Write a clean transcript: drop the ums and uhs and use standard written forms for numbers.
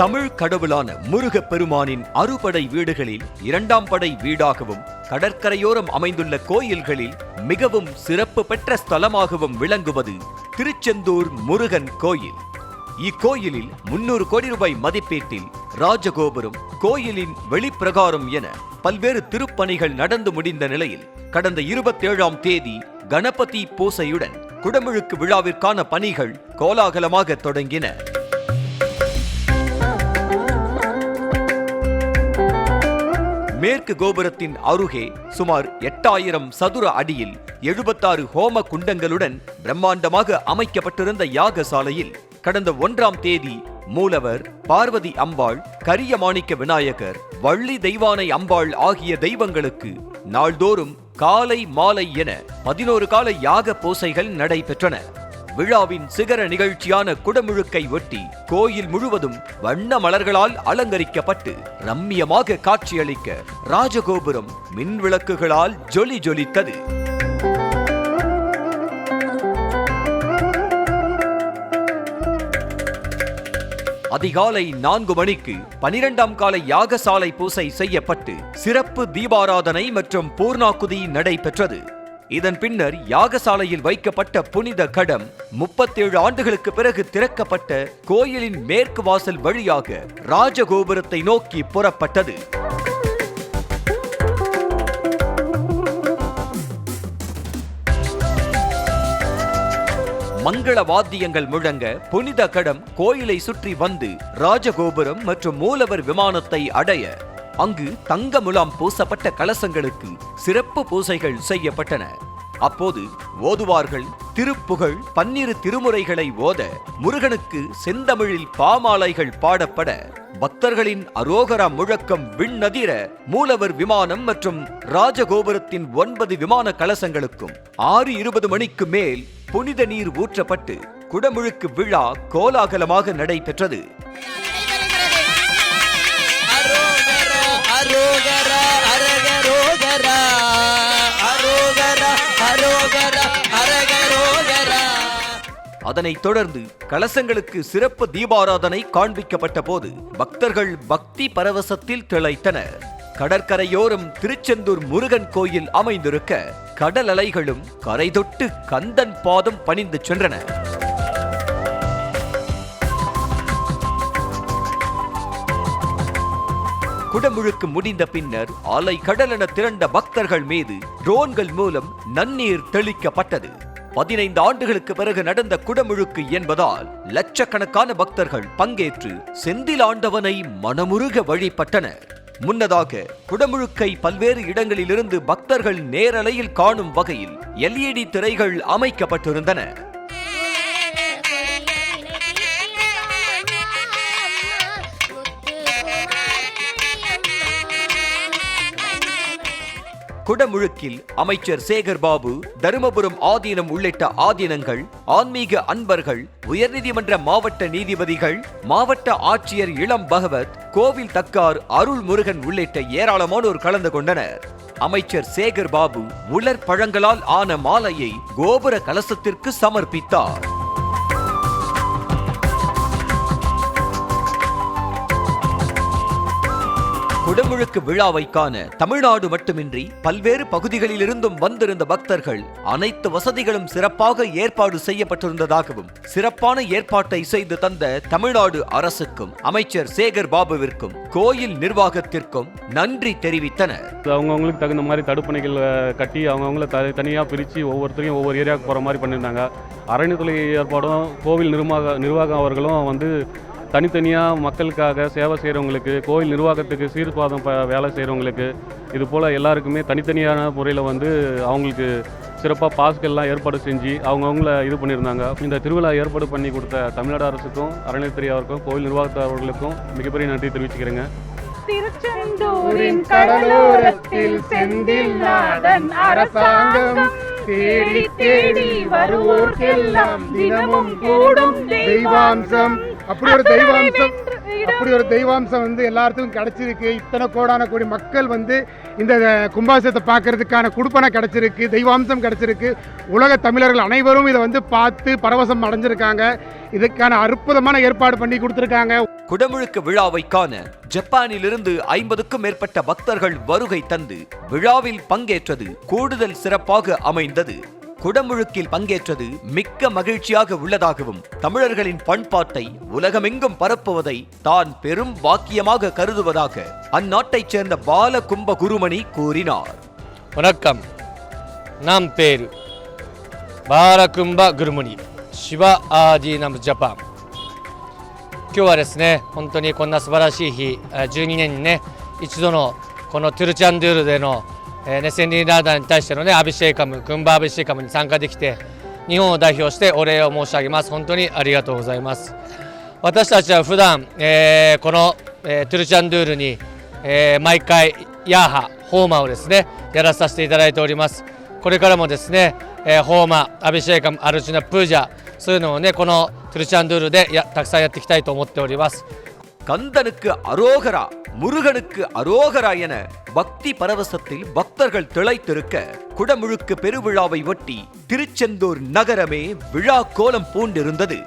தமிழ் கடவுளான முருகப் பெருமானின் அறுபடை வீடுகளில் இரண்டாம் படை வீடாகவும் கடற்கரையோரம் அமைந்துள்ள கோயில்களில் மிகவும் சிறப்பு பெற்ற ஸ்தலமாகவும் விளங்குவது திருச்செந்தூர் முருகன் கோயில். இக்கோயிலில் 300 கோடி ரூபாய் மதிப்பீட்டில் ராஜகோபுரம், கோயிலின் வெளிப்பிரகாரம் என பல்வேறு திருப்பணிகள் நடந்து முடிந்த நிலையில் கடந்த 27ஆம் தேதி கணபதி பூசையுடன் குடமுழுக்கு விழாவிற்கான பணிகள் கோலாகலமாக தொடங்கின. மேற்கு கோபுரத்தின் அருகே சுமார் 8000 சதுர அடியில் 76 ஹோம குண்டங்களுடன் பிரம்மாண்டமாக அமைக்கப்பட்டிருந்த யாகசாலையில் கடந்த 1ஆம் தேதி மூலவர், பார்வதி அம்பாள், கரிய மாணிக்க விநாயகர், வள்ளி தெய்வானை அம்பாள் ஆகிய தெய்வங்களுக்கு நாள்தோறும் காலை மாலை என 11 கால யாக பூசைகள் நடைபெற்றன. விழாவின் சிகர நிகழ்ச்சியான குடமுழுக்கை ஒட்டி கோயில் முழுவதும் வண்ண மலர்களால் அலங்கரிக்கப்பட்டு ரம்மியமாக காட்சியளிக்க ராஜகோபுரம் மின் விளக்குகளால் ஜொலி ஜொலித்தது. அதிகாலை 4 மணிக்கு 12ஆம் கால யாகசாலை பூசை செய்யப்பட்டு சிறப்பு தீபாராதனை மற்றும் பூர்ணாகுதி நடைபெற்றது. இதன் பின்னர் யாகசாலையில் வைக்கப்பட்ட புனித கடம் 37 ஆண்டுகளுக்கு பிறகு திறக்கப்பட்ட கோயிலின் மேற்கு வாசல் வழியாக ராஜகோபுரத்தை நோக்கி புறப்பட்டது. மங்கள வாத்தியங்கள் முழங்க புனித கடம் கோயிலை சுற்றி வந்து ராஜகோபுரம் மற்றும் மூலவர் விமானத்தை அடைய அங்கு தங்க முலாம் பூசப்பட்ட கலசங்களுக்கு சிறப்பு பூசைகள் செய்யப்பட்டன. அப்போது ஓதுவார்கள் திருப்புகழ் 12 திருமுறைகளை ஓத, முருகனுக்கு செந்தமிழில் பாமாலைகள் பாடப்பட, பக்தர்களின் அரோகரா முழக்கம் விண்ணதிர மூலவர் விமானம் மற்றும் ராஜகோபுரத்தின் 9 விமான கலசங்களுக்கும் 6:20 மணிக்கு மேல் புனித நீர் ஊற்றப்பட்டு குடமுழுக்கு விழா கோலாகலமாக நடைபெற்றது. அதனைத் தொடர்ந்து கலசங்களுக்கு சிறப்பு தீபாராதனை காண்பிக்கப்பட்ட போது பக்தர்கள் பக்தி பரவசத்தில் திளைத்தனர். கடற்கரையோரம் திருச்செந்தூர் முருகன் கோயில் அமைந்திருக்க கடல் அலைகளும் கரை தொட்டு கந்தன் பாதம் பணிந்து சென்றன. குடமுழுக்கு முடிந்த பின்னர் அலை கடலென திரண்ட பக்தர்கள் மீது ட்ரோன்கள் மூலம் நன்னீர் தெளிக்கப்பட்டது. 15 ஆண்டுகளுக்கு பிறகு நடந்த குடமுழுக்கு என்பதால் லட்சக்கணக்கான பக்தர்கள் பங்கேற்று செந்தில் ஆண்டவனை மனமுருக வழிபட்டனர். முன்னதாக குடமுழுக்கை பல்வேறு இடங்களிலிருந்து பக்தர்கள் நேரலையில் காணும் வகையில் LED திரைகள் அமைக்கப்பட்டிருந்தன. குடமுழுக்கில் அமைச்சர் சேகர் பாபு, தருமபுரம் ஆதீனம் உள்ளிட்ட ஆதீனங்கள், ஆன்மீக அன்பர்கள், உயர்நீதிமன்ற மாவட்ட நீதிபதிகள், மாவட்ட ஆட்சியர் இளம் பகவத், கோவில் தக்கார் அருள் முருகன் உள்ளிட்ட ஏராளமானோர் கலந்து கொண்டனர். அமைச்சர் சேகர் பாபு உலர் பழங்களால் ஆன மாலையை கோபுர கலசத்திற்கு சமர்ப்பித்தார். குடமுழுக்கு விழாவை காண தமிழ்நாடு மட்டுமின்றி பல்வேறு பகுதிகளிலிருந்தும் வந்திருந்த பக்தர்கள் அனைத்து வசதிகளும் சிறப்பாக ஏற்பாடு செய்யப்பட்டிருந்ததாகவும் சிறப்பான ஏற்பாட்டை செய்து தந்த தமிழ்நாடு அரசுக்கும் அமைச்சர் சேகர் பாபுவிற்கும் கோயில் நிர்வாகத்திற்கும் நன்றி தெரிவித்தனர். அவங்கவுங்களுக்கு தகுந்த மாதிரி தடுப்பணைகள் கட்டி அவங்கவுங்கள தனியாக பிரித்து ஒவ்வொருத்தரையும் ஒவ்வொரு ஏரியாவுக்கு போகிற மாதிரி பண்ணியிருந்தாங்க. அறநிலையத்துறை ஏற்பாடும் கோவில் நிர்வாகம் அவர்களும் வந்து தனித்தனியாக மக்களுக்காக சேவை செய்கிறவங்களுக்கு, கோயில் நிர்வாகத்துக்கு சீர்பாதம் வேலை செய்கிறவங்களுக்கு, இது போல் எல்லாருக்குமே தனித்தனியான முறையில் வந்து அவங்களுக்கு சிறப்பாக பாஸ்கள்லாம் ஏற்பாடு செஞ்சு அவங்கவுங்கள இது பண்ணியிருந்தாங்க. இந்த திருவிழா ஏற்பாடு பண்ணி கொடுத்த தமிழ்நாடு அரசுக்கும் அறநிலையத்துறை அவருக்கும் கோவில் நிர்வாகத்தவர்களுக்கும் மிகப்பெரிய நன்றி தெரிவிச்சுக்கிறேங்க. திருச்செந்தூரின் கடலோரத்தில் செந்தில் நாடன் அரசாங்கம் தேடி தேடி வருவோர்க்கெல்லாம் தினமும் கூடும் தெய்வாம்சம். அப்படி ஒரு தெய்வாம்சம் வந்து எல்லாத்துக்கும் கிடைச்சிருக்கு. இத்தனை கோடான கோடி மக்கள் வந்து இந்த கும்பாபிஷேகத்தை பார்க்கறதுக்கான குடுப்பனை கிடைச்சிருக்கு, தெய்வாம்சம் கிடைச்சிருக்கு. உலக தமிழர்கள் அனைவரும் இதை வந்து பார்த்து பரவசம் அடைஞ்சிருக்காங்க. இதுக்கான அற்புதமான ஏற்பாடு பண்ணி கொடுத்துருக்காங்க. குடமுழுக்கு விழாவை காண ஜப்பானிலிருந்து 50க்கும் மேற்பட்ட பக்தர்கள் வருகை தந்து விழாவில் பங்கேற்றது கூடுதல் சிறப்பாக அமைந்தது. குடமுழுக்கில் பங்கேற்றது மிக்க மகிழ்ச்சியாக உள்ளதாகவும் தமிழர்களின் பண்பாட்டை உலகமெங்கும் பரப்புவதை தான் பெரும் பாக்கியமாக கருதுவதாக அந்நாட்டைச் சேர்ந்த பாலகும்ப குருமணி கூறினார். வணக்கம், நாம் பேரு பாலகும்ப குருமணி, சிவா ஆதி நம் ஜப்பான். 今日はですね、本当にこんな素晴らしい日、12年にね一度のこのトゥルチャンドゥールでの千里ラーダーに対してのねアビシェイカム、クンバアビシェイカムに参加できて日本を代表してお礼を申し上げます。本当にありがとうございます。私たちは普段、この、トゥルチャンドゥールに、毎回ヤーハ、ホーマをですねやらさせていただいております。これからもですね、ホーマ、アビシェイカム、アルチュナ、プージャ、そういうのをねこのトゥルチャンドゥールでたくさんやっていきたいと思っております。கந்தனுக்கு அரோகரா, முருகனுக்கு அரோகரா என பக்தி பரவசத்தில் பக்தர்கள் திளைத்திருக்க குடமுழுக்கு பெருவிழாவை ஒட்டி திருச்செந்தூர் நகரமே விழா கோலம் பூண்டிருந்தது.